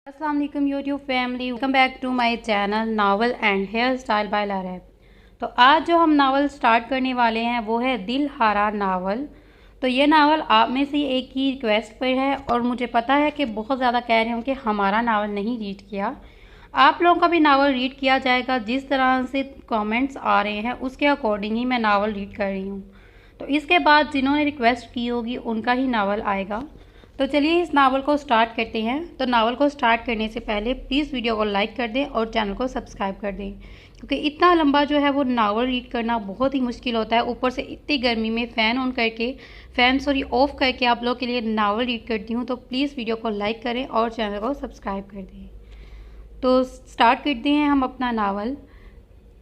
अस्सलाम वालेकुम YouTube family, welcome back to my channel Nawal and hair style by Laraib. तो आज जो हम नावल स्टार्ट करने वाले हैं वो है दिल हारा नावल। तो ये नावल आप में से एक की रिक्वेस्ट पर है और मुझे पता है कि बहुत ज़्यादा कह रहे हो कि हमारा नावल नहीं रीड किया। आप लोगों का भी नावल रीड किया जाएगा। जिस तरह से कमेंट्स आ रहे हैं उसके अकॉर्डिंग ही मैं नावल रीड कर रही हूँ। तो इसके बाद जिन्होंने रिक्वेस्ट की होगी उनका ही नावल आएगा। तो चलिए इस नावल को स्टार्ट करते हैं। तो नावल को स्टार्ट करने से पहले प्लीज़ वीडियो को लाइक कर दें और चैनल को सब्सक्राइब कर दें, क्योंकि इतना लंबा जो है वो नावल रीड करना बहुत ही मुश्किल होता है। ऊपर से इतनी गर्मी में फ़ैन ऑफ करके आप लोग के लिए नावल रीड करती हूँ। तो प्लीज़ वीडियो को लाइक करें और चैनल को सब्सक्राइब कर दें। तो स्टार्ट करते हैं हम अपना नावल।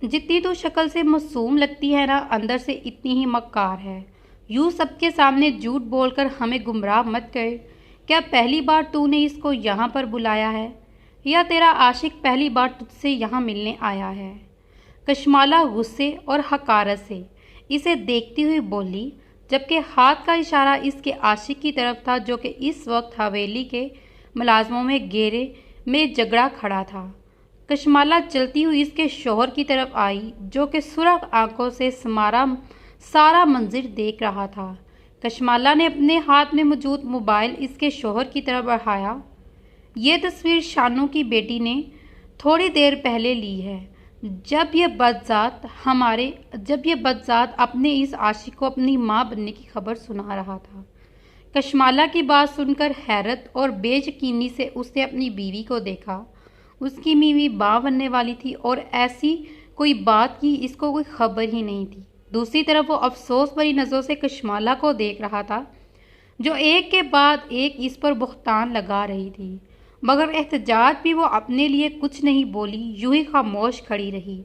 जितनी तो शक्ल से मासूम लगती है ना, अंदर से इतनी ही मक्कार है। यूँ सबके सामने झूठ बोलकर हमें गुमराह मत कर। क्या पहली बार तूने इसको यहाँ पर बुलाया है, या तेरा आशिक पहली बार तुझसे यहाँ मिलने आया है? कशमाला गुस्से और हकारत से इसे देखती हुई बोली, जबकि हाथ का इशारा इसके आशिक की तरफ था, जो कि इस वक्त हवेली के मुलाजमों में घेरे में झगड़ा खड़ा था। कशमाला चलती हुई इसके शौहर की तरफ आई, जो कि सुरख आंखों से सारा मंजिर देख रहा था। कशमाला ने अपने हाथ में मौजूद मोबाइल इसके शौहर की तरफ बढ़ाया। ये तस्वीर शानू की बेटी ने थोड़ी देर पहले ली है, जब ये बदजात अपने इस आशिक को अपनी माँ बनने की खबर सुना रहा था। कशमाला की बात सुनकर हैरत और बेयकीनी से उसने अपनी बीवी को देखा। उसकी बीवी माँ बनने वाली थी और ऐसी कोई बात की इसको कोई खबर ही नहीं थी। दूसरी तरफ वो अफसोस भरी नज़रों से कशमाला को देख रहा था, जो एक के बाद एक इस पर बहतान लगा रही थी। मगर एहतजाज भी वो अपने लिए कुछ नहीं बोली, यूं ही खामोश खड़ी रही।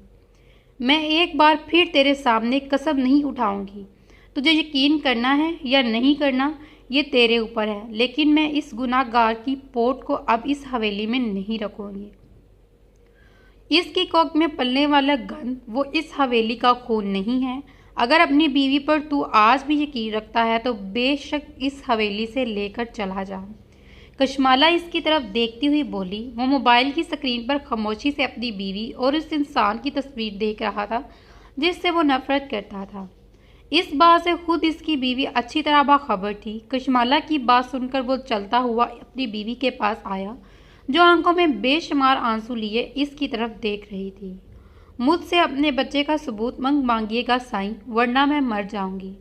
मैं एक बार फिर तेरे सामने कसम नहीं उठाऊंगी। तुझे यकीन करना है या नहीं करना ये तेरे ऊपर है, लेकिन मैं इस गुनाहगार की पोट को अब इस हवेली में नहीं रखूंगी। इसकी कोख में पलने वाला गंध वो इस हवेली का खून नहीं है। अगर अपनी बीवी पर तू आज भी यकीन रखता है तो बेशक इस हवेली से लेकर चला जा। कशमाला इसकी तरफ देखती हुई बोली। वो मोबाइल की स्क्रीन पर खामोशी से अपनी बीवी और उस इंसान की तस्वीर देख रहा था जिससे वो नफरत करता था। इस बात से खुद इसकी बीवी अच्छी तरह बाखबर थी। कशमाला की बात सुनकर वो चलता हुआ अपनी बीवी के पास आया, जो आंखों में बेशुमार आंसू लिए इसकी तरफ देख रही थी। मुझसे अपने बच्चे का सबूत मांगिएगा साईं, वरना मैं मर जाऊंगी।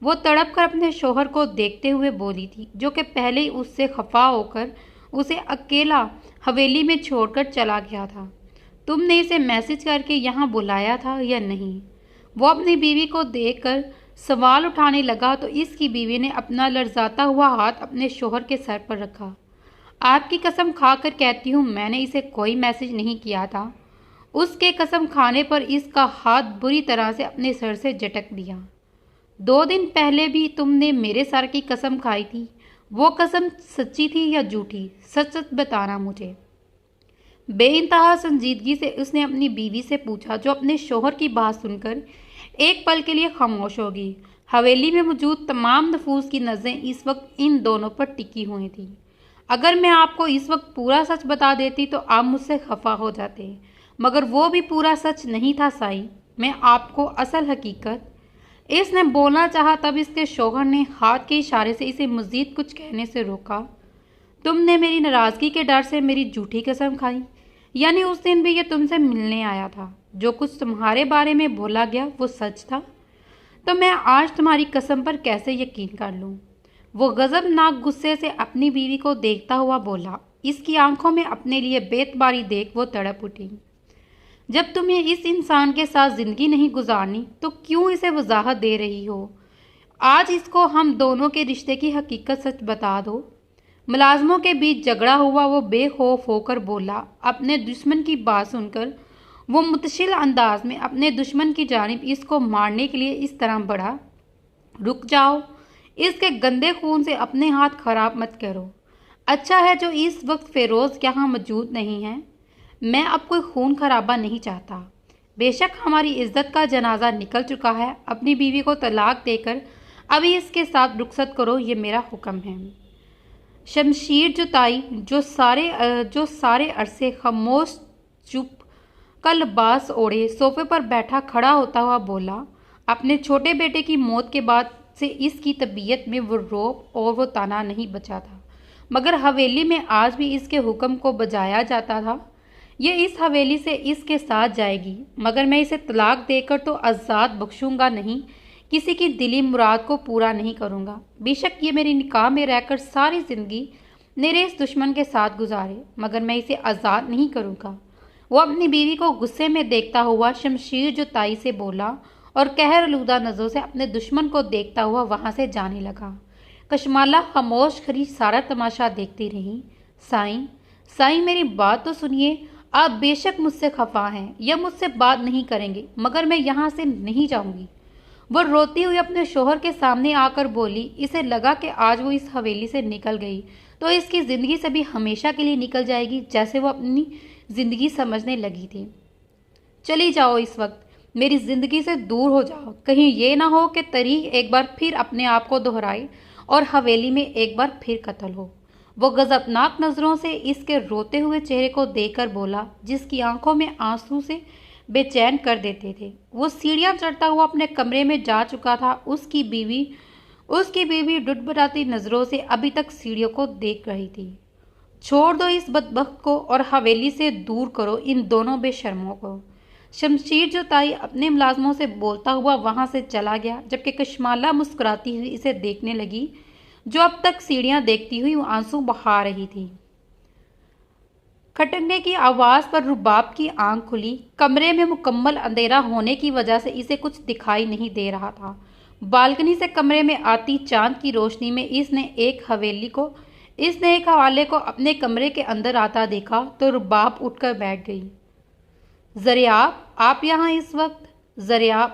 वो तड़प कर अपने शोहर को देखते हुए बोली थी, जो कि पहले ही उससे खफा होकर उसे अकेला हवेली में छोड़कर चला गया था। तुमने इसे मैसेज करके यहाँ बुलाया था या नहीं? वो अपनी बीवी को देखकर सवाल उठाने लगा तो इसकी बीवी ने अपना लड़जाता हुआ हाथ अपने शोहर के सर पर रखा। आपकी कसम खाकर कहती हूँ, मैंने इसे कोई मैसेज नहीं किया था। उसके कसम खाने पर इसका हाथ बुरी तरह से अपने सर से झटक दिया। 2 दिन पहले भी तुमने मेरे सर की कसम खाई थी। वो कसम सच्ची थी या झूठी? सच सच बताना मुझे। बेइंतहा संजीदगी से उसने अपनी बीवी से पूछा, जो अपने शोहर की बात सुनकर एक पल के लिए खामोश होगी। हवेली में मौजूद तमाम नफूस की नज़रें इस वक्त इन दोनों पर टिकी हुई थी। अगर मैं आपको इस वक्त पूरा सच बता देती तो आप मुझसे खफा हो जाते, मगर वो भी पूरा सच नहीं था साईं। मैं आपको असल हकीकत। इसने बोलना चाहा, तब इसके शौहर ने हाथ के इशारे से इसे मज़ीद कुछ कहने से रोका। तुमने मेरी नाराज़गी के डर से मेरी झूठी कसम खाई, यानी उस दिन भी ये तुमसे मिलने आया था। जो कुछ तुम्हारे बारे में बोला गया वो सच था, तो मैं आज तुम्हारी कसम पर कैसे यकीन कर लूँ? वो गज़बनाक गुस्से से अपनी बीवी को देखता हुआ बोला। इसकी आंखों में अपने लिए बेतबारी देख वो तड़प उठी। जब तुम्हें इस इंसान के साथ ज़िंदगी नहीं गुजारनी तो क्यों इसे वजाहत दे रही हो? आज इसको हम दोनों के रिश्ते की हकीकत सच बता दो। मुलाजमों के बीच झगड़ा हुआ वो बेखौफ होकर बोला। अपने दुश्मन की बात सुनकर वो मुतशिल अंदाज में अपने दुश्मन की जानिब इसको मारने के लिए इस तरह बढ़ा। रुक जाओ, इसके गंदे खून से अपने हाथ खराब मत करो। अच्छा है जो इस वक्त फेरोज़ यहाँ मौजूद नहीं है। मैं अब कोई खून खराबा नहीं चाहता। बेशक हमारी इज्जत का जनाजा निकल चुका है। अपनी बीवी को तलाक देकर अभी इसके साथ रुखसत करो, ये मेरा हुक्म है। शमशीर जुताई जो सारे अरसे खामोश चुप कल बास ओढ़े सोफे पर बैठा खड़ा होता हुआ बोला, अपने छोटे बेटे की मौत के बाद से इसकी तबीयत में वो रौब और वो तना नहीं बचा था, मगर हवेली में आज भी इसके हुक्म को बजाया जाता था। ये इस हवेली से इसके साथ जाएगी, मगर मैं इसे तलाक देकर तो आज़ाद बख्शूंगा नहीं, किसी की दिली मुराद को पूरा नहीं करूंगा। बेशक ये मेरी निकाह में रहकर सारी ज़िंदगी मेरे इस दुश्मन के साथ गुजारे, मगर मैं इसे आज़ाद नहीं करूंगा। वो अपनी बीवी को गुस्से में देखता हुआ शमशीर जुताई से बोला और कहर आलूदा नज़रों से अपने दुश्मन को देखता हुआ वहां से जाने लगा। कशमाला खामोश खड़ी सारा तमाशा देखती रही। साईं, साईं मेरी बात तो सुनिए, आप बेशक मुझसे खफा हैं या मुझसे बात नहीं करेंगे, मगर मैं यहाँ से नहीं जाऊंगी। वो रोती हुई अपने शोहर के सामने आकर बोली। इसे लगा कि आज वो इस हवेली से निकल गई तो इसकी ज़िंदगी से भी हमेशा के लिए निकल जाएगी, जैसे वो अपनी ज़िंदगी समझने लगी थी। चली जाओ, इस वक्त मेरी ज़िंदगी से दूर हो जाओ, कहीं ये ना हो कि तरीक एक बार फिर अपने आप को दोहराए और हवेली में एक बार फिर कत्ल हो। वो गजबनाक नज़रों से इसके रोते हुए चेहरे को देखकर बोला, जिसकी आंखों में आंसू से बेचैन कर देते थे। वो सीढ़ियां चढ़ता हुआ अपने कमरे में जा चुका था। उसकी बीवी डुडबुराती नज़रों से अभी तक सीढ़ियों को देख रही थी। छोड़ दो इस बदबख्त को और हवेली से दूर करो इन दोनों बेशर्मों को। शमशीर जुताई अपने मुलाजमों से बोलता हुआ वहां से चला गया, जबकि कशमाला मुस्कुराती हुई इसे देखने लगी, जो अब तक सीढ़ियां देखती हुई आंसू बहा रही थी। खटकने की आवाज़ पर रुबाब की आंख खुली। कमरे में मुकम्मल अंधेरा होने की वजह से इसे कुछ दिखाई नहीं दे रहा था। बालकनी से कमरे में आती चांद की रोशनी में इसने एक हवाले को अपने कमरे के अंदर आता देखा तो रुबाब उठकर बैठ गई। ज़रियाब, आप यहाँ इस वक्त?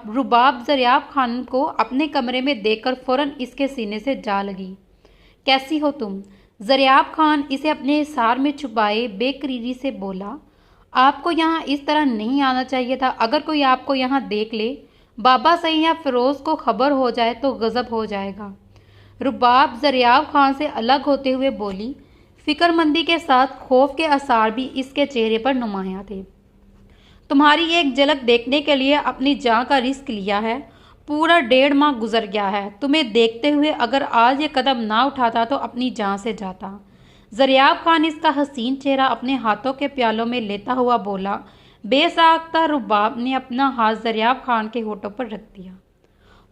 रुबाब ज़रियाब खान को अपने कमरे में देखकर फौरन इसके सीने से जा लगी। कैसी हो तुम? ज़रियाब खान इसे अपने हिसार में छुपाए बेकरीरी से बोला। आपको यहाँ इस तरह नहीं आना चाहिए था। अगर कोई आपको यहाँ देख ले, बाबा सही या फिरोज़ को खबर हो जाए तो गज़ब हो जाएगा। रुबाब ज़रियाब खान से अलग होते हुए बोली। फिक्रमंदी के साथ खौफ के आसार भी इसके चेहरे पर नुमायां थे। तुम्हारी एक झलक देखने के लिए अपनी जान का रिस्क लिया है। पूरा 1.5 माह गुजर गया है। तुम्हें देखते हुए अगर आज ये कदम ना उठाता तो अपनी जान से जाता। ज़रियाब खान इसका हसीन चेहरा अपने हाथों के प्यालों में लेता हुआ बोला। बेसाख्ता रुबाब ने अपना हाथ ज़रियाब खान के होठों पर रख दिया।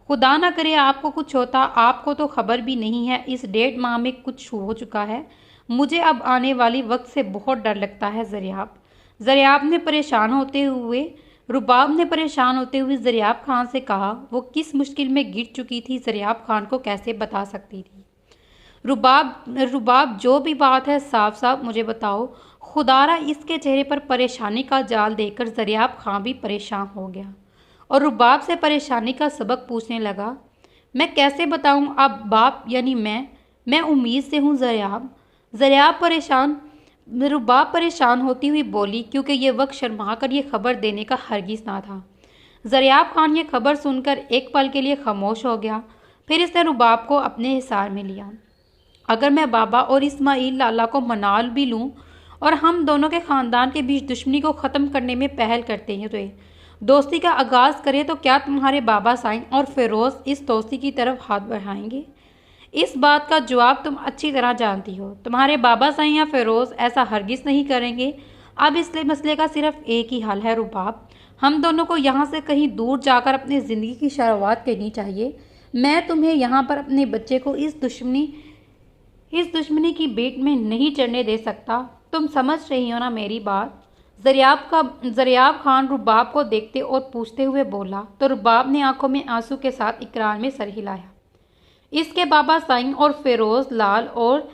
खुदा ना करे आपको कुछ होता, आपको तो खबर भी नहीं है इस 1.5 माह में कुछ हो चुका है। मुझे अब आने वाली वक्त से बहुत डर लगता है रुबाब ने परेशान होते हुए ज़रियाब खान से कहा। वो किस मुश्किल में गिर चुकी थी ज़रियाब खान को कैसे बता सकती थी। रुबाब जो भी बात है साफ साफ मुझे बताओ। खुदारा इसके चेहरे पर परेशानी का जाल देखकर ज़रियाब खान भी परेशान हो गया और रुबाब से परेशानी का सबक पूछने लगा। मैं कैसे बताऊं, आप बाप यानी मैं उम्मीद से हूँ रुबाब परेशान होती हुई बोली, क्योंकि ये वक्त शर्मा कर ये खबर देने का हरगिज़ ना था। ज़रियाब खान ये खबर सुनकर एक पल के लिए खामोश हो गया। फिर इसने रुबाब को अपने हिसार में लिया। अगर मैं बाबा और इस्माइल लाला को मना भी लूँ और हम दोनों के ख़ानदान के बीच दुश्मनी को ख़त्म करने में पहल करते हैं तो दोस्ती का आगाज़ करें, तो क्या तुम्हारे बाबा साईं और फिरोज़ इस दोस्ती की तरफ हाथ बढ़ाएंगे? इस बात का जवाब तुम अच्छी तरह जानती हो। तुम्हारे बाबा साईं या फिरोज़ ऐसा हरगिज़ नहीं करेंगे। अब इस मसले का सिर्फ एक ही हल है रुबाब। हम दोनों को यहाँ से कहीं दूर जाकर अपनी ज़िंदगी की शुरुआत करनी चाहिए। मैं तुम्हें यहाँ पर अपने बच्चे को इस दुश्मनी की बेट में नहीं चढ़ने दे सकता। तुम समझ रही हो ना मेरी बात? ज़रियाब खान रुबाब को देखते और पूछते हुए बोला तो रुबाब ने आंखों में आंसू के साथ इकरार में सर हिलाया। इसके बाबा साईं और फिरोज़ लाल और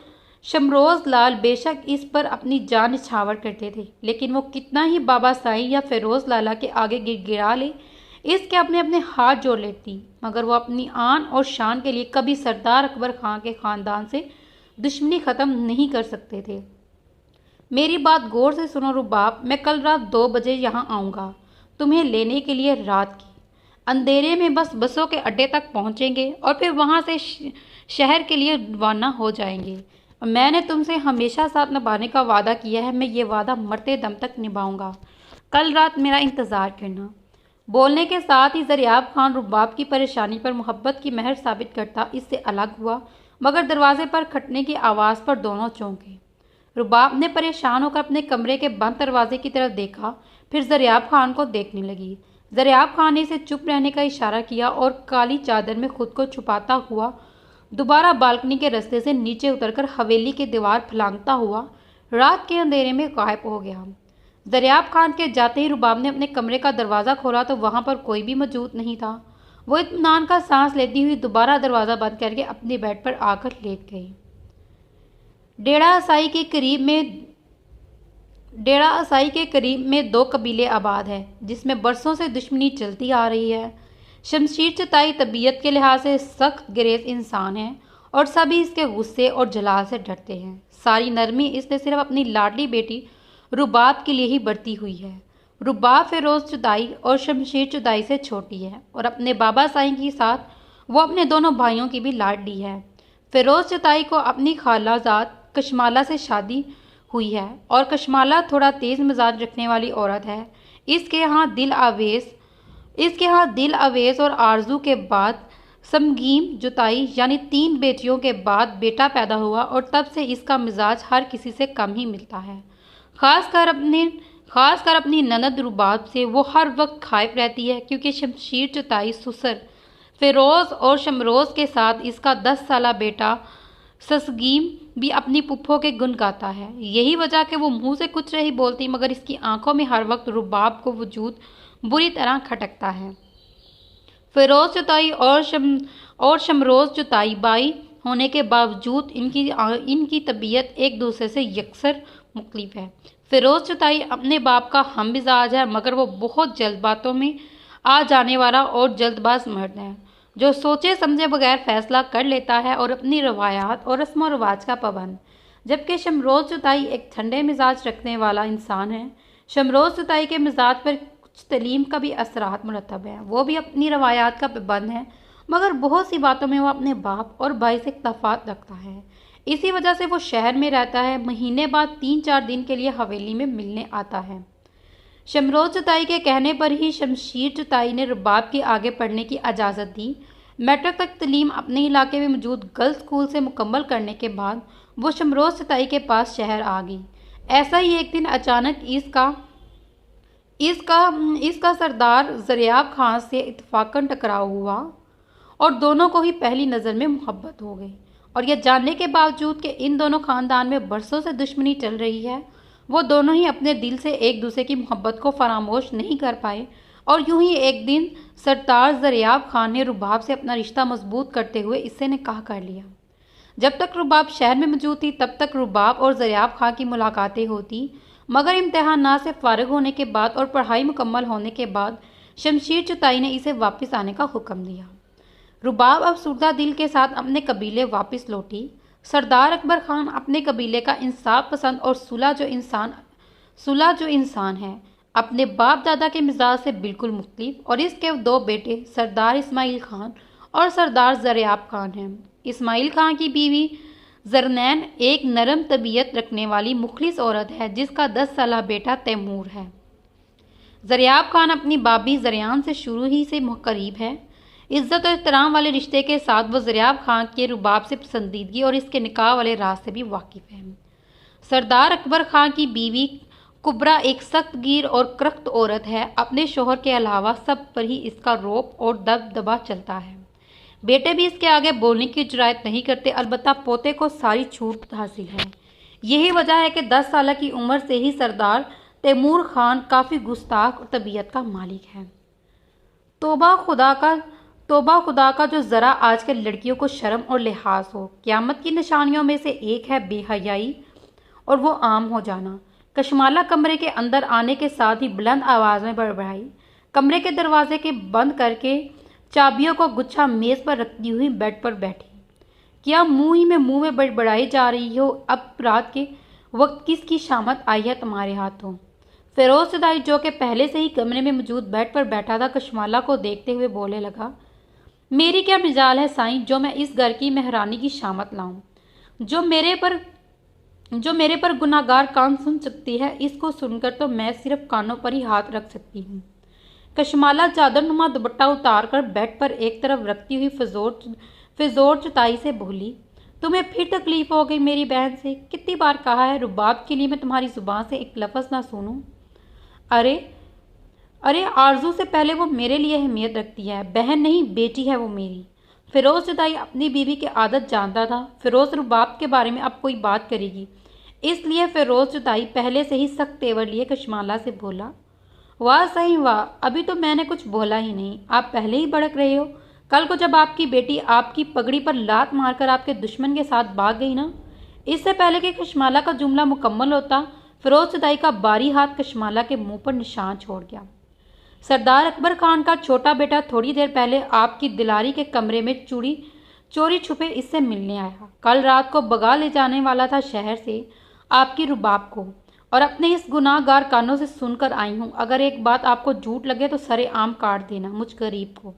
शमरोज़ लाल बेशक इस पर अपनी जान निछावर करते थे, लेकिन वो कितना ही बाबा साईं या फिरोज़ लाला के आगे गिड़गिड़ा ले, इसके अपने अपने हाथ जोड़ लेती, मगर वो अपनी आन और शान के लिए कभी सरदार अकबर खान के ख़ानदान से दुश्मनी ख़त्म नहीं कर सकते थे। मेरी बात गौर से सुनो रुबाब। मैं कल रात 2 बजे यहाँ आऊँगा तुम्हें लेने के लिए। रात की अंधेरे में बसों के अड्डे तक पहुँचेंगे और फिर वहाँ से शहर के लिए रवाना हो जाएंगे। और मैंने तुमसे हमेशा साथ निभाने का वादा किया है। मैं ये वादा मरते दम तक निभाऊंगा। कल रात मेरा इंतज़ार करना। बोलने के साथ ही ज़रियाब खान रुबाब की परेशानी पर मोहब्बत की मेहर साबित करता इससे अलग हुआ, मगर दरवाजे पर खटने की आवाज़ पर दोनों चौंके। रुबाब ने परेशान होकर अपने कमरे के बंद दरवाजे की तरफ देखा, फिर ज़रियाब खान को देखने लगी। ज़रियाब खान ने इसे चुप रहने का इशारा किया और काली चादर में खुद को छुपाता हुआ दोबारा बालकनी के रास्ते से नीचे उतरकर हवेली की दीवार फलांगता हुआ रात के अंधेरे में गायब हो गया। ज़रियाब खान के जाते ही रुबाब ने अपने कमरे का दरवाज़ा खोला तो वहाँ पर कोई भी मौजूद नहीं था। वो इत्मीनान का सांस लेती हुई दोबारा दरवाज़ा बंद करके अपने बेड पर आकर लेट गई। डेरा असाई के करीब में दो कबीले आबाद हैं, जिसमें बरसों से दुश्मनी चलती आ रही है। शमशीर चताई तबीयत के लिहाज से सख्त गुरेज इंसान है और सभी इसके गुस्से और जलाल से डरते हैं। सारी नरमी इसने सिर्फ अपनी लाडली बेटी रुबाब के लिए ही बरती हुई है। रुबाब फिरोज चुदाई और शमशीर चुदाई से छोटी है और अपने बाबा साईं के साथ वो अपने दोनों भाइयों की भी लाडली है। फिरोज चुदाई को अपनी खालाजाद कशमाला से शादी हुई है और कशमाला थोड़ा तेज़ मिजाज रखने वाली औरत है। इसके यहाँ दिल अवेस और आरजू के बाद समगीम जुताई यानी 3 बेटियों के बाद बेटा पैदा हुआ और तब से इसका मिजाज हर किसी से कम ही मिलता है। खासकर अपनी ननद रुबाब से वो हर वक्त खाइफ रहती है, क्योंकि शमशीर चुताई ससुर फिरोज और शमरोज के साथ इसका 10 साला बेटा ससगीम भी अपनी पुप्पो के गुण गाता है। यही वजह कि वो मुंह से कुछ नहीं बोलती, मगर इसकी आंखों में हर वक्त रुबाब को वजूद बुरी तरह खटकता है। फिरोज चुताई और शमरोज चुताई बाई होने के बावजूद इनकी तबीयत एक दूसरे से यकसर मुख्तलिफ है। फिरोज चुताई अपने बाप का हम मिजाज है, मगर वो बहुत जल्द बातों में आ जाने वाला और जल्दबाज मर्द है, जो सोचे समझे बगैर फैसला कर लेता है और अपनी रवायात और रस्म व रिवाज का पाबंद। जबकि शमरोज चुताई एक ठंडे मिजाज रखने वाला इंसान है। शमरोज चुताई के मिजाज पर कुछ तलीम का भी असरात मुरतब है। वो भी अपनी रवायात का पाबंद है, मगर बहुत सी बातों में वो अपने बाप और भाई से इख्तलाफात रखता है। इसी वजह से वो शहर में रहता है। महीने बाद 3-4 दिन के लिए हवेली में मिलने आता है। शमरोज चुताई के कहने पर ही शमशीर चुताई ने रुबाब के आगे पढ़ने की इजाज़त दी। मैट्रिक तक तलीम अपने इलाके में मौजूद गर्ल्स स्कूल से मुकम्मल करने के बाद वो शमरोज चुताई के पास शहर आ गई। ऐसा ही एक दिन अचानक इसका सरदार ज़रियाब खान से इत्तफाकन टकराव हुआ और दोनों को ही पहली नज़र में मोहब्बत हो गई। और यह जानने के बावजूद कि इन दोनों ख़ानदान में बरसों से दुश्मनी चल रही है, वो दोनों ही अपने दिल से एक दूसरे की मोहब्बत को फरामोश नहीं कर पाए। और यूं ही एक दिन सरदार ज़रियाब खान ने रुबाब से अपना रिश्ता मजबूत करते हुए इससे निकाह कर लिया। जब तक रुबाब शहर में मौजूद थी तब तक रुबाब और ज़रियाब खान की मुलाकातें होती, मगर इम्तिहानात से फारिग होने के बाद और पढ़ाई मुकम्मल होने के बाद शमशीर चुताई ने इसे वापस आने का हुक्म दिया। रुबाब अब सुरदा दिल के साथ अपने कबीले वापस लौटी। सरदार अकबर खान अपने कबीले का इंसाफ पसंद और सुलह जो इंसान है, अपने बाप दादा के मिजाज से बिल्कुल मुख्तलिफ, और इसके 2 बेटे सरदार इस्माइल खान और सरदार ज़रियाब खान हैं। इस्माइल खान की बीवी ज़रनैन एक नरम तबीयत रखने वाली मुखलिस औरत है, जिसका 10 साला बेटा तैमूर है। ज़रियाब खान अपनी बाबी ज़रियान से शुरू ही से करीब है। इज्जत और एहतराम वाले रिश्ते के साथ वो ज़रियाब खान के रुबाब से पसंदीदगी और इसके निकाह वाले राज से भी वाकिफ़ है। सरदार अकबर खान की बीवी कुबरा एक सख्त गिर और करख्त औरत है। अपने शोहर के अलावा सब पर ही इसका रौब और दबदबा चलता है। बेटे भी इसके आगे बोलने की जुरायत नहीं करते, अलबत्ता पोते को सारी छूट हासिल है। यही वजह है कि 10 साल की उम्र से ही सरदार तैमूर खान काफ़ी गुस्ताख और तबीयत का मालिक है। तौबा खुदा का जो ज़रा आजकल लड़कियों को शर्म और लिहाज हो। क़यामत की निशानियों में से एक है बेहयाई और वो आम हो जाना। कशमाला कमरे के अंदर आने के साथ ही बुलंद आवाज़ में बड़बड़ाई। कमरे के दरवाजे के बंद करके चाबियों को गुच्छा मेज़ पर रखती हुई बेड पर बैठी। क्या मुँह में बड़बड़ाई जा रही हो? अब रात के वक्त किसकी शामत आई है तुम्हारे हाथों? फिरोज चुदाई, जो कि पहले से ही कमरे में मौजूद बेड पर बैठा था, कशमाला को देखते हुए बोले लगा, मेरी क्या मिजाल है साईं, जो मैं इस घर की मेहरानी की शामत लाऊं? जो मेरे पर जो मेरे पर गुनाहगार कान सुन सकती है, इसको सुनकर तो मैं सिर्फ कानों पर ही हाथ रख सकती हूँ। कशमाला चादरनुमा दुपट्टा उतारकर बेड पर एक तरफ रखती हुई फिजोर चुताई से बोली, तुम्हें फिर तकलीफ हो गई मेरी बहन से? कितनी बार कहा है रुबाब के लिए मैं तुम्हारी जुबान से एक लफ्ज़ ना सुनूं। अरे अरे आरजू से पहले वो मेरे लिए अहमियत रखती है, बहन नहीं बेटी है वो मेरी। फिरोज चुताई अपनी बीवी की आदत जानता था। फिरोज रुबाब के बारे में अब कोई बात करेगी, इसलिए फिरोज चुताई पहले से ही सख्त तेवर लिए कशमाला से बोला, वाह सही वाह, अभी तो मैंने कुछ बोला ही नहीं, आप पहले ही भड़क रहे हो। कल को जब आपकी बेटी आपकी पगड़ी पर लात मारकर आपके दुश्मन के साथ भाग गई ना। इससे पहले कि कशमाला का जुमला मुकम्मल होता, फिरोज चुताई का बारी हाथ कशमाला के मुंह पर निशान छोड़ गया। सरदार अकबर खान का छोटा बेटा थोड़ी देर पहले आपकी दिलारी के कमरे में चोरी छुपे इससे मिलने आया। कल रात को भगा ले जाने वाला था शहर से आपकी रुबाब को, और अपने इस गुनाहगार कानों से सुनकर आई हूँ। अगर एक बात आपको झूठ लगे तो सरे आम काट देना मुझ गरीब को।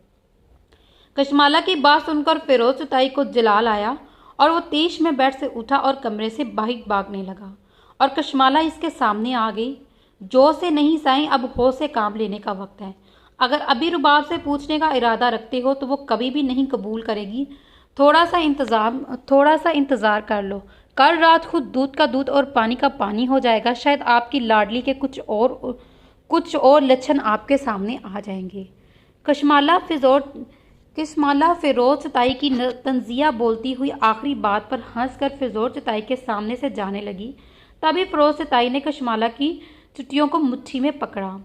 कशमाला की बात सुनकर फिरोज चुताई को जलाल आया और वो तेज में बेड से उठा और कमरे से बाहर भागने लगा, और कशमाला इसके सामने आ गई। जो से नहीं साईं, अब होश से काम लेने का वक्त है। अगर अभी रुबाब से पूछने का इरादा रखते हो तो वो कभी भी नहीं कबूल करेगी। थोड़ा सा इंतज़ार कर लो। कल रात खुद दूध का दूध और पानी का पानी हो जाएगा। शायद आपकी लाडली के कुछ और लक्षण आपके सामने आ जाएंगे। कशमाला फिरोज चुताई की तंजिया बोलती हुई आखिरी बात पर हंसकर फिरोज चुताई के सामने से जाने लगी। तभी फिरोज चुताई ने कशमाला की चुटियों को मुट्ठी में पकड़ा।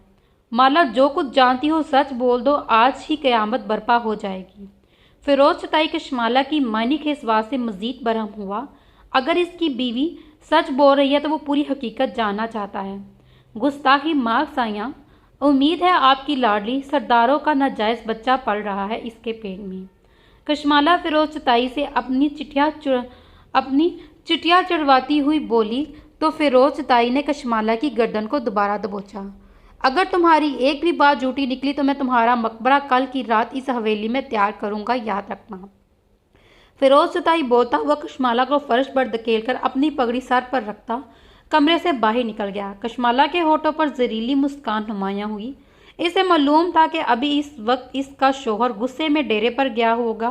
माला, जो कुछ जानती हो सच बोल दो, आज ही कयामत बर्पा हो जाएगी। फिरोज चुताई कशमाला की मायनी के इस बात से मजीद बरहम हुआ। अगर इसकी बीवी सच बोल रही है तो वो पूरी हकीकत जानना चाहता है। गुस्ताखी मार्ग साइयाँ, उम्मीद है आपकी लाडली सरदारों का नाजायज़ बच्चा पल रहा है इसके पेट में। कशमाला फिरोज चुताई से अपनी चिटिया चढ़वाती हुई बोली तो फिरोज चुताई ने कशमाला की गर्दन को दोबारा दबोचा। अगर तुम्हारी एक भी बात झूठी निकली तो मैं तुम्हारा मकबरा कल की रात इस हवेली में तैयार करूंगा, याद रखना। फिरोज चुताई बोलता हुआ कशमाला को फर्श पर धकेलकर अपनी पगड़ी सर पर रखता कमरे से बाहर निकल गया। कशमाला के होठों पर जहरीली मुस्कान नुमायां हुई। इसे मालूम था कि अभी इस वक्त इसका शोहर गुस्से में डेरे पर गया होगा,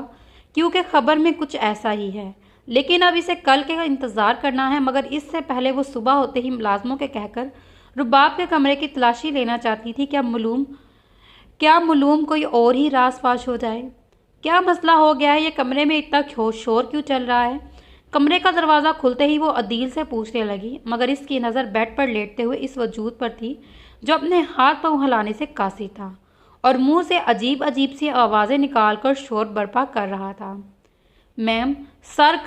क्योंकि खबर में कुछ ऐसा ही है। लेकिन अब इसे कल के इंतज़ार करना है। मगर इससे पहले वो सुबह होते ही मुलाजमों के कहकर रुबाब के कमरे की तलाशी लेना चाहती थी। क्या मालूम कोई और ही राज फाश हो जाए। क्या मसला हो गया है? ये कमरे में इतना शोर क्यों चल रहा है? कमरे का दरवाज़ा खुलते ही वो अदील से पूछने लगी, मगर इसकी नज़र बेड पर लेटते हुए इस वजूद पर थी जो अपने हाथ पांव हिलाने से कासी था और मुंह से अजीब अजीब सी आवाज़ें निकालकर शोर बर्पा कर रहा था। मैम, सर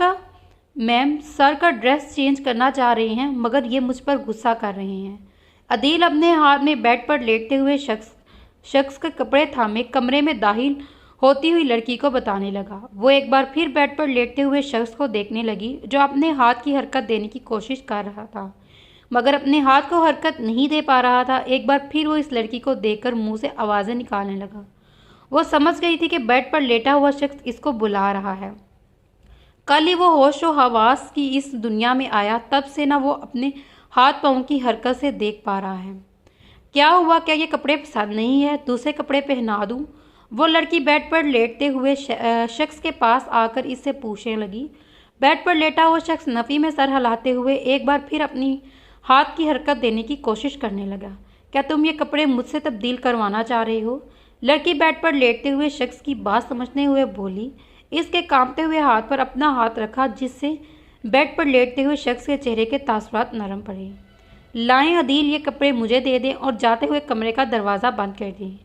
का ड्रेस चेंज करना चाह रहे हैं, मगर ये मुझ पर गुस्सा कर रहे हैं। अदील अपने हाथ में बेड पर लेटते हुए शख्स के कपड़े थामे कमरे में दाखिल होती हुई लड़की को बताने लगा। वो एक बार फिर बेड पर लेटते हुए शख्स को देखने लगी जो अपने हाथ की हरकत देने की कोशिश कर रहा था, मगर अपने हाथ को हरकत नहीं दे पा रहा था। एक बार फिर वो इस लड़की को देखकर मुंह से आवाज़ें निकालने लगा। वो समझ गई थी कि बेड पर लेटा हुआ शख्स इसको बुला रहा है। कल ही वो होश व हवास की इस दुनिया में आया, तब से ना वो अपने हाथ पाँव की हरकत से देख पा रहा है। क्या हुआ? क्या ये कपड़े पसंद नहीं है? दूसरे कपड़े पहना दूँ? वो लड़की बेड पर लेटते हुए शख्स के पास आकर इससे पूछने लगी। बेड पर लेटा हुआ शख्स नफ़ी में सर हिलाते हुए एक बार फिर अपनी हाथ की हरकत देने की कोशिश करने लगा। क्या तुम ये कपड़े मुझसे तब्दील करवाना चाह रहे हो? लड़की बेड पर लेटते हुए शख्स की बात समझते हुए बोली। इसके कांपते हुए हाथ पर अपना हाथ रखा, जिससे बेड पर लेटते हुए शख्स के चेहरे के तासुरात नरम पड़े। लाएं अदील, ये कपड़े मुझे दे दें और जाते हुए कमरे का दरवाज़ा बंद कर दें।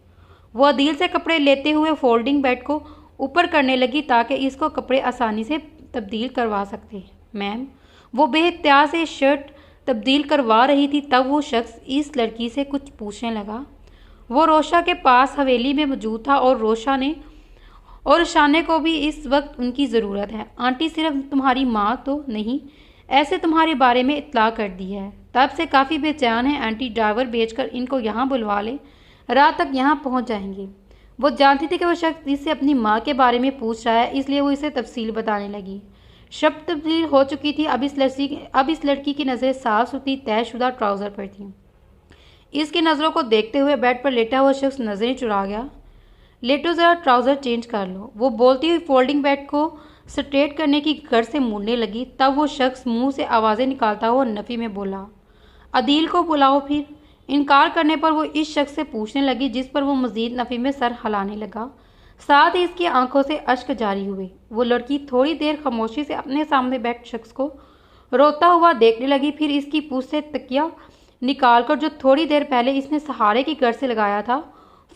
वो अदील से कपड़े लेते हुए फोल्डिंग बेड को ऊपर करने लगी ताकि इसको कपड़े आसानी से तब्दील करवा सकते। मैम, वो बेहतियात से शर्ट तब्दील करवा रही थी, तब वो शख्स इस लड़की से कुछ पूछने लगा। वो रोशा के पास हवेली में मौजूद था और शाने को भी इस वक्त उनकी ज़रूरत है। आंटी सिर्फ तुम्हारी माँ तो नहीं, ऐसे तुम्हारे बारे में इत्तला कर दी है। तब से काफ़ी बेचैन है। आंटी ड्राइवर भेजकर इनको यहाँ बुलवा ले, रात तक यहाँ पहुँच जाएंगे। वो जानती थी कि वो शख्स इससे अपनी माँ के बारे में पूछ रहा है, इसलिए वो इसे तफसील बताने लगी। शब्द तब्दील हो चुकी थी। अब इस लड़की की नज़रें साफ सुथरी तयशुदा ट्राउज़र पर थीं। इसकी नज़रों को देखते हुए बेड पर लेटा हुआ शख्स नज़रें चुरा गया। लेटो, ज़रा ट्राउज़र चेंज कर लो, वो बोलती हुई फोल्डिंग बेड को स्ट्रेट करने की गर से मुड़ने लगी। तब वो शख्स मुंह से आवाज़ें निकालता हुआ नफ़ी में बोला, अदील को बुलाओ। फिर इनकार करने पर वो इस शख्स से पूछने लगी, जिस पर वो मज़ीद नफ़ी में सर हिलाने लगा। साथ ही इसकी आंखों से अश्क जारी हुए। वो लड़की थोड़ी देर खामोशी से अपने सामने बैठे शख्स को रोता हुआ देखने लगी। फिर इसकी पूंछ से तकिया निकालकर, जो थोड़ी देर पहले इसने सहारे की गर से लगाया था,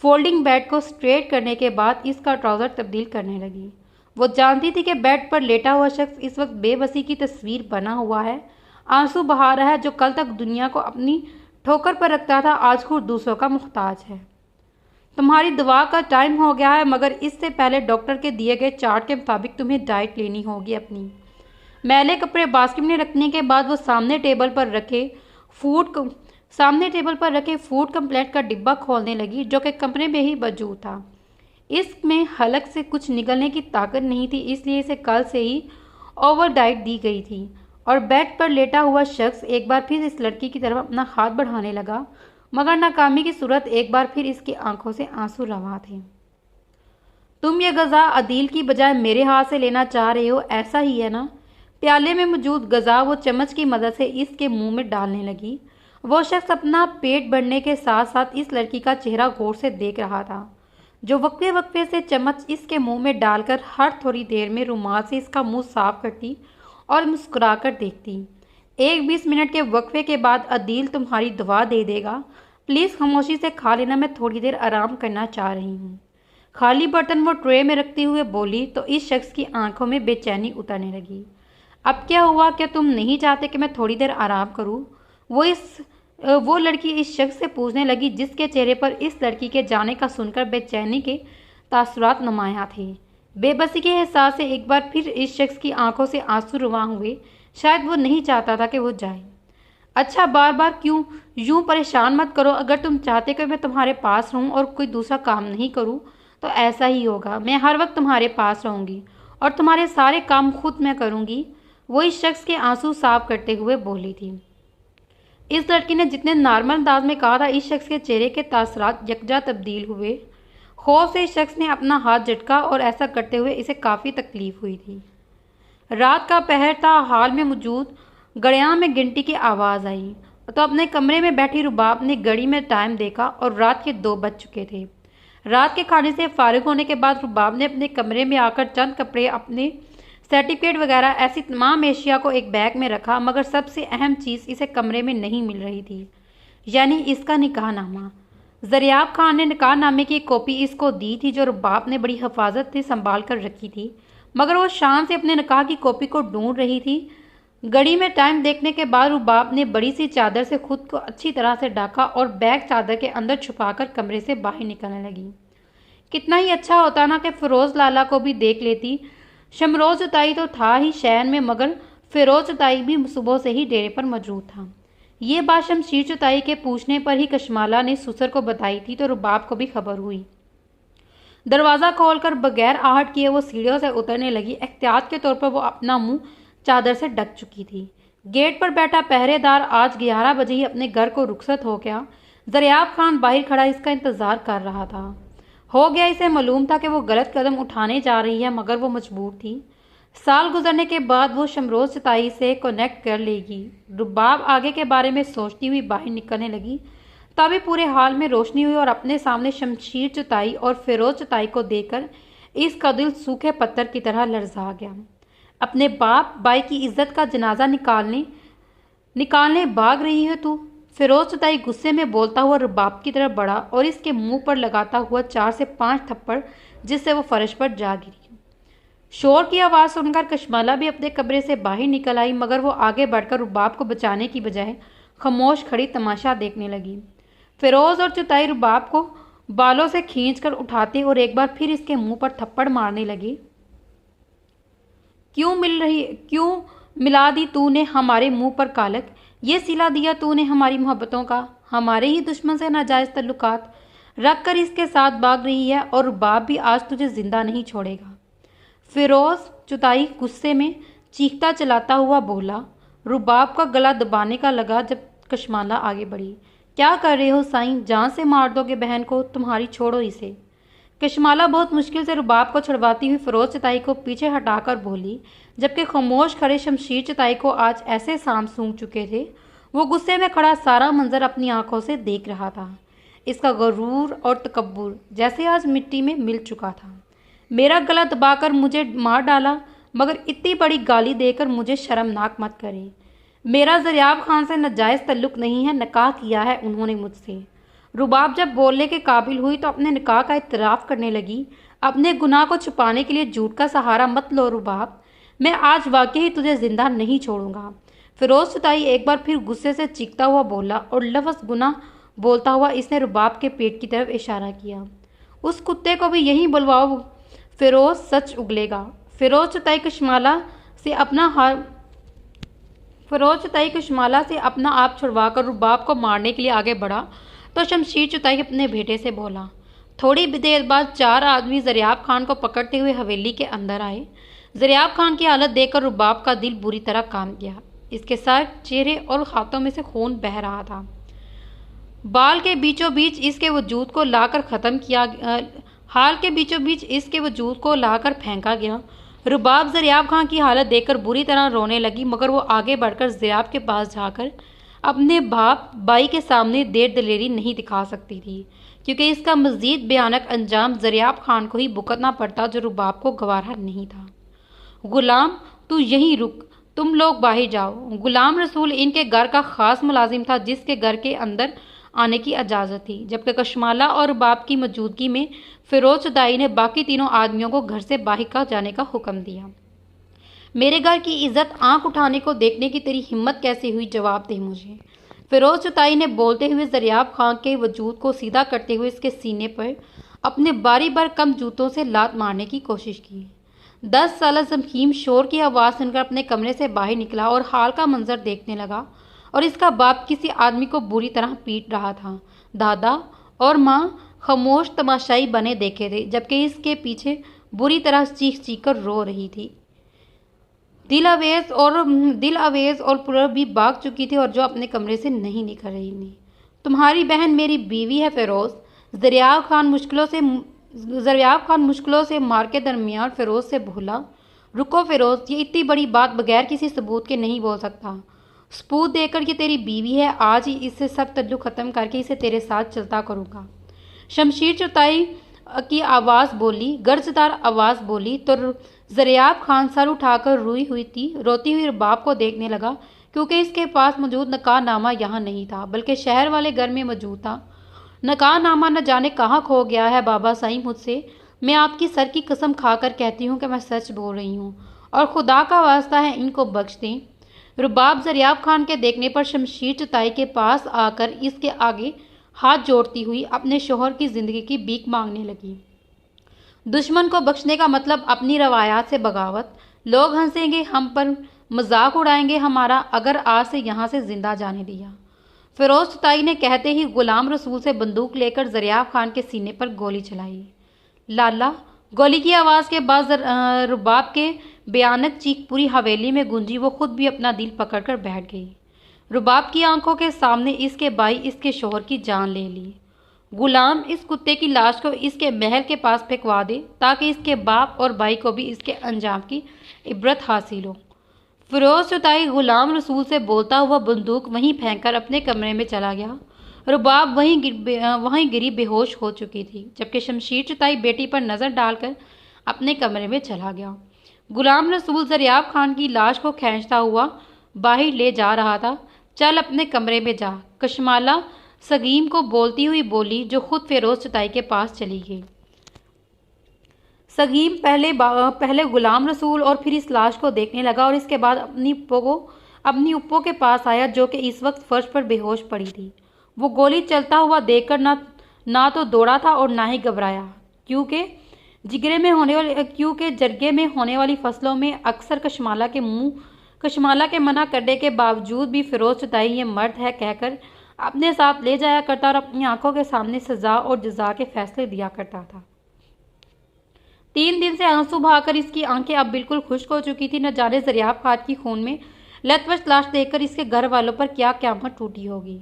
फोल्डिंग बेड को स्ट्रेट करने के बाद इसका ट्राउज़र तब्दील करने लगी। वो जानती थी कि बेड पर लेटा हुआ शख्स इस वक्त बेबसी की तस्वीर बना हुआ है, आंसू बहा रहा है। जो कल तक दुनिया को अपनी ठोकर पर रखता था, आज खुद दूसरों का मुख्ताज है। तुम्हारी दवा का टाइम हो गया है, मगर इससे पहले डॉक्टर के दिए गए चार्ट के मुताबिक तुम्हें डाइट लेनी होगी। अपनी मैले कपड़े बास्केट में रखने के बाद वो सामने टेबल पर रखे फूड कंप्लेट का डिब्बा खोलने लगी, जो कि कमरे में ही मौजूद था। इसमें हलक से कुछ निकलने की ताकत नहीं थी, इसलिए इसे कल से ही ओवर डाइट दी गई थी। और बेड पर लेटा हुआ शख्स एक बार फिर इस लड़की की तरफ अपना हाथ बढ़ाने लगा, मगर नाकामी की सूरत एक बार फिर इसकी आंखों से आंसू रवा थे। तुम ये गज़ा अदील की बजाय मेरे हाथ से लेना चाह रहे हो, ऐसा ही है ना? प्याले में मौजूद गज़ा वो चम्मच की मदद से इसके मुंह में डालने लगी। वो शख्स अपना पेट भरने के साथ साथ इस लड़की का चेहरा गौर से देख रहा था, जो वक्फे वक्फे से चम्मच इसके मुंह में डालकर हर थोड़ी देर में रुमाल से इसका मुंह साफ करती और मुस्कुराकर देखती। 1-20 मिनट के वक्फे के बाद अदील तुम्हारी दवा दे देगा, प्लीज़ खामोशी से खा लेना, मैं थोड़ी देर आराम करना चाह रही हूँ। खाली बर्तन वो ट्रे में रखते हुए बोली तो इस शख्स की आंखों में बेचैनी उतरने लगी। अब क्या हुआ? क्या तुम नहीं चाहते कि मैं थोड़ी देर आराम करूँ? वो लड़की इस शख्स से पूछने लगी, जिसके चेहरे पर इस लड़की के जाने का सुनकर बेचैनी के तासुरात नुमायां थे। बेबसी के एहसास से एक बार फिर इस शख्स की आंखों से आंसू रुआ हुए। शायद वो नहीं चाहता था कि वो जाए। अच्छा, बार बार क्यों यूं परेशान मत करो। अगर तुम चाहते कि मैं तुम्हारे पास रहूं और कोई दूसरा काम नहीं करूं, तो ऐसा ही होगा। मैं हर वक्त तुम्हारे पास रहूंगी और तुम्हारे सारे काम खुद मैं करूंगी। वो इस शख्स के आंसू साफ करते हुए बोली थी। इस लड़की ने जितने नॉर्मल अंदाज में कहा था, इस शख्स के चेहरे के तासरात यकजा तब्दील हुए। खौफ से इस शख्स ने अपना हाथ झटका और ऐसा करते हुए इसे काफ़ी तकलीफ हुई थी। रात का पहर था। हाल में मौजूद घड़ियाल में घंटी की आवाज़ आई तो अपने कमरे में बैठी रुबाब ने घड़ी में टाइम देखा और रात के 2 बज चुके थे। रात के खाने से फारिग होने के बाद रुबाब ने अपने कमरे में आकर चंद कपड़े, अपने सर्टिफिकेट वगैरह ऐसी तमाम एशिया को एक बैग में रखा, मगर सबसे अहम चीज़ इसे कमरे में नहीं मिल रही थी, यानी इसका निकाहनामा। ज़रियाब खान ने निकाहनामे की कॉपी इसको दी थी, जो रुबाब ने बड़ी हिफाजत से संभाल कर रखी थी, मगर वो शान से अपने निकाह की कॉपी को ढूंढ रही थी। घड़ी में टाइम देखने के बाद रुबाब ने बड़ी सी चादर से खुद को अच्छी तरह से ढका और बैग चादर के अंदर छुपाकर कमरे से बाहर निकलने लगी। कितना ही अच्छा होता ना कि फ़िरोज़ लाला को भी देख लेती। शमरोज़ चुताई तो था ही शहर में, मगर फ़िरोज़ चुताई भी सुबह से ही डेरे पर मौजूद था। ये बात शमशीर चुताई के पूछने पर ही कशमाला ने सुसर को बताई थी, तो रुबाब को भी खबर हुई। दरवाज़ा खोलकर बगैर आहट किए वो सीढ़ियों से उतरने लगी। एहतियात के तौर पर वो अपना मुंह चादर से ढक चुकी थी। गेट पर बैठा पहरेदार आज 11 बजे ही अपने घर को रुखसत हो गया। ज़रियाब खान बाहर खड़ा इसका इंतज़ार कर रहा था। हो गया, इसे मालूम था कि वो गलत कदम उठाने जा रही है, मगर वो मजबूर थी। साल गुजरने के बाद वो शमरोज़ चुताई से कनेक्ट कर लेगी। रुबाब आगे के बारे में सोचती हुई बाहर निकलने लगी। तभी पूरे हाल में रोशनी हुई और अपने सामने शमशीर चुताई और फ़िरोज़ चुताई को देखकर इसका दिल सूखे पत्थर की तरह लरजा गया। अपने बाप भाई की इज्जत का जनाजा निकालने भाग रही है तू? फ़िरोज़ चुताई गुस्से में बोलता हुआ रुबाब की तरफ बढ़ा और इसके मुंह पर लगाता हुआ 4 से 5 थप्पड़, जिससे वो फर्श पर जा गिरी। शोर की आवाज़ सुनकर कशमाला भी अपने कमरे से बाहर निकल आई, मगर वो आगे बढ़कर रुबाब को बचाने की बजाय खामोश खड़ी तमाशा देखने लगी। फ़िरोज़ और चुताई रुबाब को बालों से खींचकर उठाते और एक बार फिर इसके मुंह पर थप्पड़ मारने लगी। क्यों मिला दी तूने हमारे मुंह पर कालक? ये सिला दिया तूने हमारी मोहब्बतों का, हमारे ही दुश्मन से नाजायज़ तल्लुकात रख कर इसके साथ भाग रही है, और रुबाब भी आज तुझे जिंदा नहीं छोड़ेगा। फ़िरोज़ चुताई गुस्से में चीखता चलाता हुआ बोला। रुबाब का गला दबाने का लगा जब कशमाला आगे बढ़ी। क्या कर रहे हो साईं, जान से मार दोगे बहन को, तुम्हारी छोड़ो इसे। कशमाला बहुत मुश्किल से रुबाब को छुड़वाती हुई फिरोज चताई को पीछे हटाकर बोली, जबकि खामोश खड़े शमशीर चताई को आज ऐसे सांप सूंघ चुके थे। वो गुस्से में खड़ा सारा मंजर अपनी आंखों से देख रहा था। इसका गरूर और तकब्बुर जैसे आज मिट्टी में मिल चुका था। मेरा गला दबाकर मुझे मार डाला, मगर इतनी बड़ी गाली देकर मुझे शर्मनाक मत करे। मेरा ज़रियाब खान से नाजायज़ तल्लुक़ नहीं है, निकाह किया है उन्होंने मुझसे। रुबाब जब बोलने के काबिल हुई तो अपने निकाह का इतराफ़ करने लगी। अपने गुनाह को छुपाने के लिए झूठ का सहारा मत लो रुबाब, मैं आज वाकई ही तुझे जिंदा नहीं छोड़ूंगा। फिरोज चताई एक बार फिर गुस्से से चीखता हुआ बोला और लफ्ज़ गुनाह बोलता हुआ इसने रुबाब के पेट की तरफ इशारा किया। उस कुत्ते को भी यहीं बुलवाओ, फिरोज सच उगलेगा। फिरोज चताई कशमाला से अपना आप छुड़वाकर रुबाब को मारने के लिए आगे बढ़ा तो शमशीर चताई अपने बेटे से बोला। थोड़ी देर बाद 4 आदमी ज़रियाब खान को पकड़ते हुए हवेली के अंदर आए। ज़रियाब खान की हालत देखकर रुबाब का दिल बुरी तरह कांप गया। इसके सर, चेहरे और हाथों में से खून बह रहा था। हाल के बीचों बीच इसके वजूद को लाकर फेंका गया। रुबाब ज़रियाब खान की हालत देखकर बुरी तरह रोने लगी, मगर वो आगे बढ़कर ज़रियाब के पास जाकर अपने बाप भाई के सामने देर दलेरी नहीं दिखा सकती थी, क्योंकि इसका मज़ीद भयानक अंजाम ज़रियाब खान को ही भुगतना पड़ता, जो रुबाब को गवारा नहीं था। गुलाम, तू यहीं रुक, तुम लोग बाहर जाओ। गुलाम रसूल इनके घर का ख़ास मुलाजिम था, जिसके घर के अंदर आने की इजाज़त थी, जबकि कशमाला और रुबाब की मौजूदगी में फिरोज चताई ने बाकी तीनों आदमियों को घर से बाहर का जाने का हुक्म दिया। मेरे घर की इज्जत आंख उठाने को देखने की तेरी हिम्मत कैसे हुई, जवाब दे मुझे। फिरोज चताई ने बोलते हुए ज़रियाब खान के वजूद को सीधा करते हुए इसके सीने पर अपने बारी बार कम जूतों से लात मारने की कोशिश की। 10 साला ज़मीम शोर की आवाज़ सुनकर अपने कमरे से बाहर निकला और हाल का मंजर देखने लगा, और इसका बाप किसी आदमी को बुरी तरह पीट रहा था। दादा और माँ खामोश तमाशाई बने देखे थे, जबकि इसके पीछे बुरी तरह चीख चीख कर रो रही थी। दिल अवेज और पुरब भी भाग चुकी थी और जो अपने कमरे से नहीं निकल रही थी। तुम्हारी बहन मेरी बीवी है फिरोज, ज़रियाब खान मुश्किलों से मार के दरमियान फिरोज से बोला। रुको फिरोज, ये इतनी बड़ी बात बगैर किसी सबूत के नहीं बोल सकता। सबूत देकर कि तेरी बीवी है, आज ही इससे सब तल्लुक ख़त्म करके इसे तेरे साथ चलता करूँगा। शमशीर चताई की आवाज़ बोली, गर्जदार आवाज़ बोली तो ज़रियाब खान सर उठाकर रोती हुई रुबाब को देखने लगा, क्योंकि इसके पास मौजूद निकाहनामा यहाँ नहीं था, बल्कि शहर वाले घर में मौजूद था। निकाहनामा न जाने कहाँ खो गया है बाबा साईं, मुझसे मैं आपकी सर की कसम खाकर कहती हूँ कि मैं सच बोल रही हूँ, और खुदा का वास्ता है इनको बख्श दें। रुबाब ज़रियाब खान के देखने पर शमशीर चताई के पास आकर इसके आगे हाथ जोड़ती हुई अपने शोहर की ज़िंदगी की भीख मांगने लगी। दुश्मन को बख्शने का मतलब अपनी रवायात से बगावत। लोग हंसेंगे हम पर, मजाक उड़ाएंगे हमारा, अगर आज से यहाँ से जिंदा जाने दिया। फिरोज चताई ने कहते ही गुलाम रसूल से बंदूक लेकर ज़रियाब खान के सीने पर गोली चलाई। लाला, गोली की आवाज़ के बाद रुबाब के भयानक चीख पूरी हवेली में गूंजी। वो खुद भी अपना दिल पकड़कर बैठ गई। रुबाब की आंखों के सामने इसके भाई इसके शोहर की जान ले ली। गुलाम, इस कुत्ते की लाश को इसके महल के पास फेंकवा दे, ताकि इसके बाप और भाई को भी इसके अंजाम की इबरत हासिल हो। फिरोज चताई गुलाम रसूल से बोलता हुआ बंदूक वहीं फेंककर अपने कमरे में चला गया। रुबाब वहीं गिरी बेहोश हो चुकी थी, जबकि शमशीर चताई बेटी पर नज़र डालकर अपने कमरे में चला गया। गुलाम रसूल ज़रियाब खान की लाश को खींचता हुआ बाहर ले जा रहा था। चल अपने कमरे में जा, कशमाला सगीम को बोलती हुई बोली, जो खुद फिरोज चताई के पास चली गई। सगीम पहले गुलाम रसूल और फिर इस लाश को देखने लगा, और इसके बाद अपनी उप्पो के पास आया, जो कि इस वक्त फर्श पर बेहोश पड़ी थी। वो गोली चलता हुआ देखकर ना तो दौड़ा था और ना ही घबराया, क्योंकि जरगे में होने वाली फसलों में अक्सर कशमाला के मना करने के बावजूद भी फिरोज चताई ये मर्द है कहकर अपने साथ ले जाया करता और अपनी आंखों के सामने सजा और जजा के फैसले दिया करता था। 3 दिन से आंसू बहाकर इसकी आंखें अब बिल्कुल खुश्क हो चुकी थी। न जाने जरियाब खान की खून में लथपथ लाश देखकर इसके घर वालों पर क्या क़यामत टूटी होगी।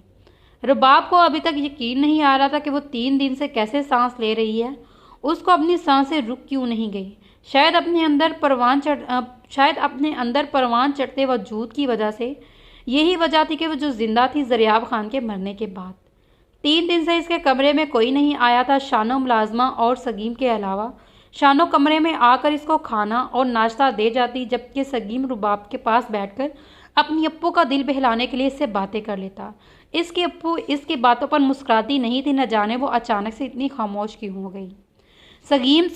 रुबाब को अभी तक यकीन नहीं आ रहा था कि वो 3 दिन से कैसे सांस ले रही है। उसको अपनी सांसें रुक क्यों नहीं गई। शायद अपने अंदर परवान चढ़ते वजूद की वजह से यही वजह थी कि वो जो जिंदा थी जरियाब खान के मरने के बाद। 3 दिन से इसके कमरे में कोई नहीं आया था शानो, मुलाजमा और सगीम के अलावा। शानो कमरे में आकर इसको खाना और नाश्ता दे जाती, जबकि सगीम रुबाब के पास बैठकर अपनी अप्पू का दिल बहलाने के लिए इससे बातें कर लेता। इसकी अप्पू इसकी बातों पर मुस्कुराती नहीं थी। न जाने वो अचानक से इतनी खामोश क्यों हो गई। सगीम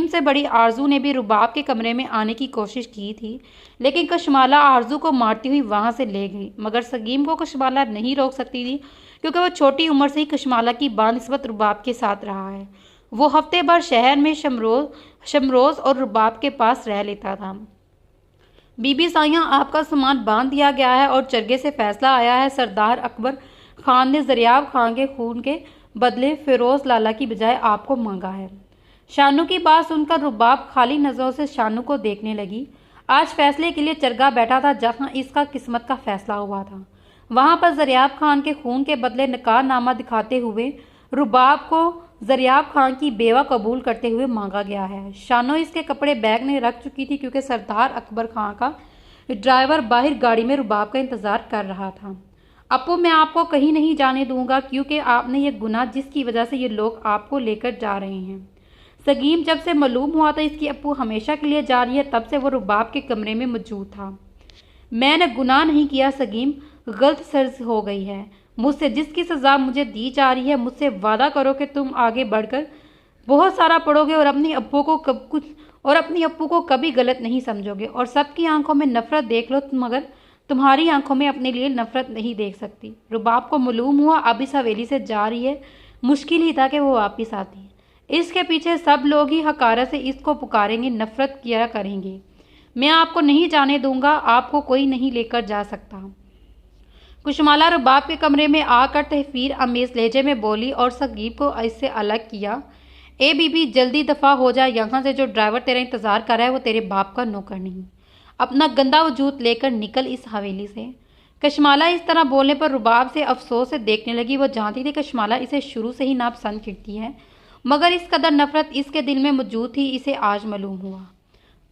से बड़ी आरजू ने भी रुबाब के कमरे में आने की कोशिश की थी, लेकिन कशमाला आरजू को मारती हुई वहां से ले गई। मगर सगीम को कशमाला नहीं रोक सकती थी, क्योंकि वो छोटी उम्र से ही कशमाला की बानिस्बत रुबाब के साथ रहा है। वो हफ्ते भर शहर में शमरोज और रुबाब के पास रह लेता था। बीबी साइयां, आपका सामान बांध दिया गया है और चरगे से फैसला आया है। सरदार अकबर खान ने जरियाब खान के खून के बदले फिरोज लाला की बजाय आपको मांगा है। शानू की बात सुनकर रुबाब खाली नजरों से शानू को देखने लगी। आज फैसले के लिए चरगा बैठा था जहां इसका किस्मत का फैसला हुआ था। वहां पर जरियाब खान के खून के बदले निकाहनामा दिखाते हुए रुबाब को जरियाब खान की बेवा कबूल करते हुए मांगा गया है। शानो इसके कपड़े बैग में रख चुकी थी, क्योंकि सरदार अकबर खान का ड्राइवर बाहर गाड़ी में रुबाब का इंतजार कर रहा था। अप्पू, मैं आपको कहीं नहीं जाने दूंगा, क्योंकि आपने ये गुनाह जिसकी वजह से ये लोग आपको लेकर जा रहे हैं। सगीम, जब से मालूम हुआ था इसकी अप्पू हमेशा के लिए जा रही है, तब से वो रुबाब के कमरे में मौजूद था। मैंने गुनाह नहीं किया सगीम, गलत सर्ज हो गई है मुझसे, जिसकी सज़ा मुझे दी जा रही है। मुझसे वादा करो कि तुम आगे बढ़कर बहुत सारा पढ़ोगे और अपनी अप्पू को कभी गलत नहीं समझोगे और सबकी आंखों में नफरत देख लो, मगर तुम्हारी आंखों में अपने लिए नफरत नहीं देख सकती। रुबाब को मालूम हुआ अब इस हवेली से जा रही है। मुश्किल ही था कि वो वापिस आती। इसके पीछे सब लोग ही हकारत से इसको पुकारेंगे, नफरत किया करेंगे। मैं आपको नहीं जाने दूंगा, आपको कोई नहीं लेकर जा सकता। कुशमाला रुबाब के कमरे में आकर तहफीर अमेज लहजे में बोली और सगीब को इससे अलग किया। ए बीबी, जल्दी दफा हो जाए यहाँ से। जो ड्राइवर तेरा इंतजार कर रहा है वो तेरे बाप का नौकर नहीं। अपना गंदा वजूद लेकर निकल इस हवेली से। कशमाला इस तरह बोलने पर रुबाब से अफसोस से देखने लगी। वो जानती थी कशमाला इसे शुरू से ही नापसंद करती है, मगर इस कदर नफरत इसके दिल में मौजूद थी, इसे आज मालूम हुआ।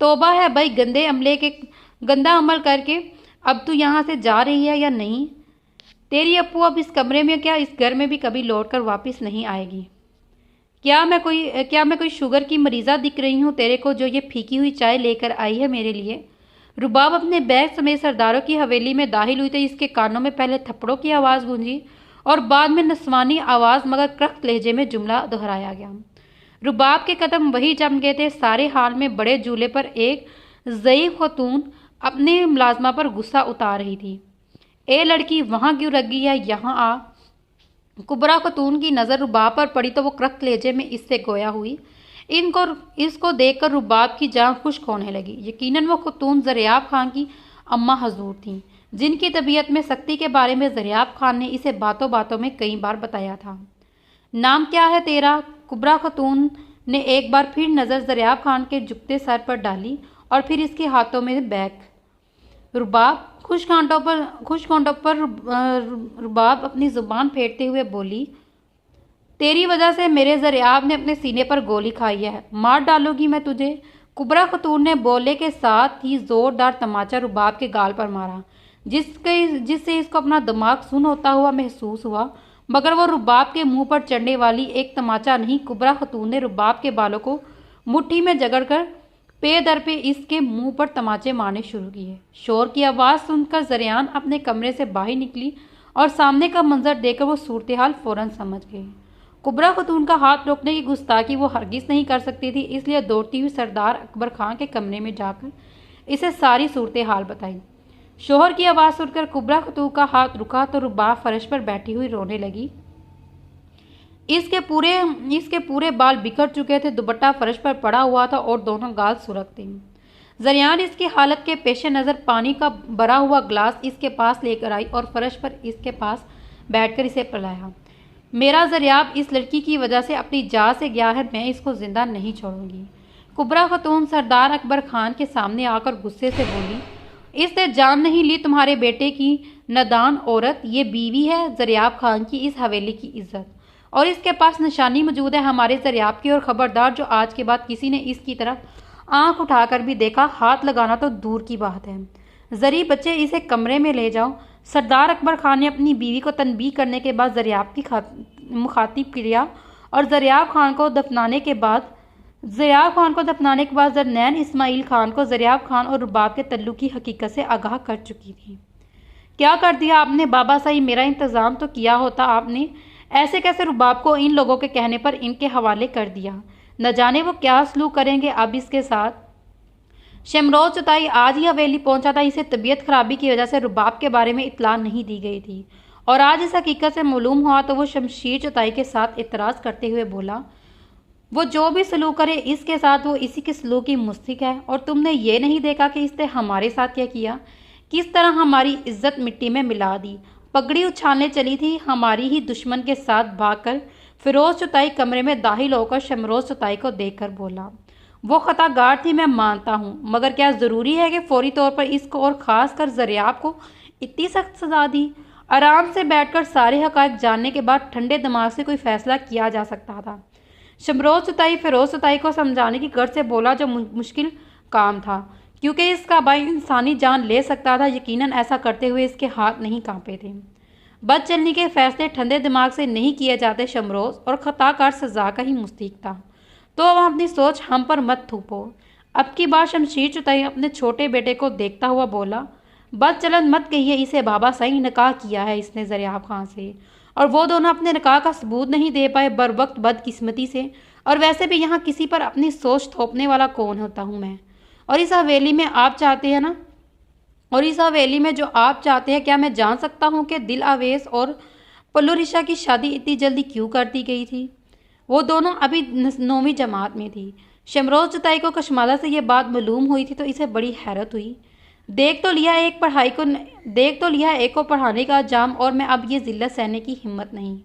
तौबा है भाई, गंदा अमल करके अब तू यहाँ से जा रही है या नहीं? तेरी अप्पू अब इस कमरे में क्या इस घर में भी कभी लौट कर वापिस नहीं आएगी। क्या मैं कोई शुगर की मरीज़ा दिख रही हूँ तेरे को, जो ये फीकी हुई चाय लेकर आई है मेरे लिए? रुबाब अपने बैग समेत सरदारों की हवेली में दाखिल हुई तो इसके कानों में पहले थप्पड़ों की आवाज़ गूंजी और बाद में नस्वानी आवाज़, मगर क्रख्त लहजे में जुमला दोहराया गया। रुबाब के कदम वही जम गए थे। सारे हाल में बड़े झूले पर एक ज़ईफ़ खतून अपने मुलाजमा पर गुस्सा उतार रही थी। ए लड़की, वहाँ क्यों रख गई है, यहाँ आ। कुबरा खतून की नज़र रुबाब पर पड़ी तो वो क्रख्त लहजे में इससे गोया हुई। इसको देखकर रुबाब की जान खुश्क होने लगी। यकीनन वो खतून जरियाब खान की अम्मा हजूर थी, जिनकी तबीयत में सख्ती के बारे में जरियाब खान ने इसे बातों बातों में कई बार बताया था। नाम क्या है तेरा? कुबरा खतून ने एक बार फिर नज़र जरियाब खान के झुकते सर पर डाली और फिर इसके हाथों में बैग। रुबाब खुश कांटों पर रुबाब अपनी जुबान फेरते हुए बोली, तेरी वजह से मेरे जरियाब ने अपने सीने पर गोली खाई है, मार डालूंगी मैं तुझे। कुबरा खतून ने बोले के साथ ही जोरदार तमाचा रुबाब के गाल पर मारा, जिससे इसको अपना दिमाग सुन्न होता हुआ महसूस हुआ। मगर वो रुबाब के मुंह पर चढ़ने वाली एक तमाचा नहीं, कुबरा खतून ने रुबाब के बालों को मुट्ठी में जकड़कर पे दर पे इसके मुंह पर तमाचे मारने शुरू किए। शोर की आवाज़ सुनकर जरियान अपने कमरे से बाहर निकली और सामने का मंजर देखकर वो सूरत हाल फौरन समझ गई। कुबरा खतून का हाथ रोकने की गुस्ताखी वो हरगिज़ नहीं कर सकती थी, इसलिए दौड़ती हुई सरदार अकबर खान के कमरे में जाकर इसे सारी सूरत हाल बताई। शोहर की आवाज़ सुनकर कुबरा खतून का हाथ रुका तो रुबाब फर्श पर बैठी हुई रोने लगी। इसके पूरे बाल बिखर चुके थे, दुपट्टा फर्श पर पड़ा हुआ था और दोनों गाल सुरख थे। जरियान इसकी हालत के पेश नज़र पानी का भरा हुआ ग्लास इसके पास लेकर आई और फर्श पर इसके पास बैठकर इसे पिलाया। मेरा ज़रियाब इस लड़की की वजह से अपनी जान से गया है, मैं इसको ज़िंदा नहीं छोड़ूंगी। कुबरा खतून सरदार अकबर खान के सामने आकर गुस्से से बोली, इसने जान नहीं ली तुम्हारे बेटे की नादान औरत, ये बीवी है ज़रियाब खान की इस हवेली की इज्जत, और इसके पास निशानी मौजूद है हमारे ज़रियाब की। और ख़बरदार, जो आज के बाद किसी ने इसकी तरफ आंख उठाकर भी देखा, हाथ लगाना तो दूर की बात है। ज़री बच्चे, इसे कमरे में ले जाओ। सरदार अकबर खान ने अपनी बीवी को तनबीह करने के बाद ज़रियाब की मुखातिब किया और ज़रियाब खान को दफनाने के बाद ज़रनैन इस्माइल खान को ज़रियाब खान और रुबाब के तल्लुक की हकीकत से आगाह कर चुकी थी। क्या कर दिया आपने बाबा साई, मेरा इंतज़ाम तो किया होता आपने। ऐसे कैसे रुबाब को इन लोगों के कहने पर इनके हवाले कर दिया? न जाने वो क्या सलूक करेंगे अब इसके साथ। शमरोज चुताई आज ही हवेली पहुंचा था। इसे तबीयत खराबी की वजह से रुबाब के बारे में इतला नहीं दी गई थी और आज इस हकीकत से मालूम हुआ तो वो शमशीर चुताई के साथ इतराज़ करते हुए बोला, वो जो भी सलूक करे इसके साथ वो इसी के सलूक की मुस्तहिक है। और तुमने ये नहीं देखा कि इसने हमारे साथ क्या किया, किस तरह हमारी इज्जत मिट्टी में मिला दी। पगड़ी उछालने चली थी, हमारी ही दुश्मन के साथ भागकर फिरोज चुताई कमरे में दाखिल होकर शमरोज चुताई को देखकर बोला, वो खतागार थी, मैं मानता हूँ, मगर क्या ज़रूरी है कि फौरी तौर पर इसको और ख़ास कर ज़रियाब को इतनी सख्त सज़ा दी? आराम से बैठकर सारे हक़ाइक़ जानने के बाद ठंडे दिमाग से कोई फ़ैसला किया जा सकता था। शमरोज चुताई फिरोज चुताई को समझाने की गर्ज से बोला, जो मुश्किल काम था, क्योंकि इसका भाई इंसानी जान ले सकता था। यकीनन ऐसा करते हुए इसके हाथ नहीं कांपे थे। बद चलनी के फैसले ठंडे दिमाग से नहीं किए जाते शमरोज, और खताकार सज़ा का ही मुस्तहिक था। तो वह अपनी सोच हम पर मत थूपो। अब की बार शमशीर चुताई अपने छोटे बेटे को देखता हुआ बोला, बद चलन मत कहिए इसे बाबा, सही निकाह किया है इसने ज़रियाब खां से, और वो दोनों अपने निकाह का सबूत नहीं दे पाए बर वक्त बदकिस्मती से। और वैसे भी यहाँ किसी पर अपनी सोच थोपने वाला कौन होता हूँ मैं? और इस हवेली में आप चाहते हैं ना, और इस हवेली में जो आप चाहते हैं, क्या मैं जान सकता हूँ कि दिल आवेश और पल्लू रिशा की शादी इतनी जल्दी क्यों कर दी गई थी? वो दोनों अभी 9वीं जमात में थी। शमरोज चुताई को कशमाला से ये बात मालूम हुई थी तो इसे बड़ी हैरत हुई। देख तो लिया एक को पढ़ाने का जाम, और मैं अब ये जिल्लत सहने की हिम्मत नहीं।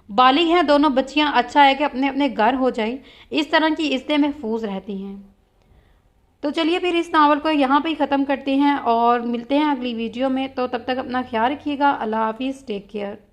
बालिग हैं दोनों बच्चियां, अच्छा है कि अपने अपने घर हो जाए, इस तरह की इज्जतें महफूज रहती हैं। तो चलिए फिर इस नावल को यहाँ पे ही ख़त्म करते हैं और मिलते हैं अगली वीडियो में। तो तब तक अपना ख्याल रखिएगा। अल्लाह हाफिज़, टेक केयर।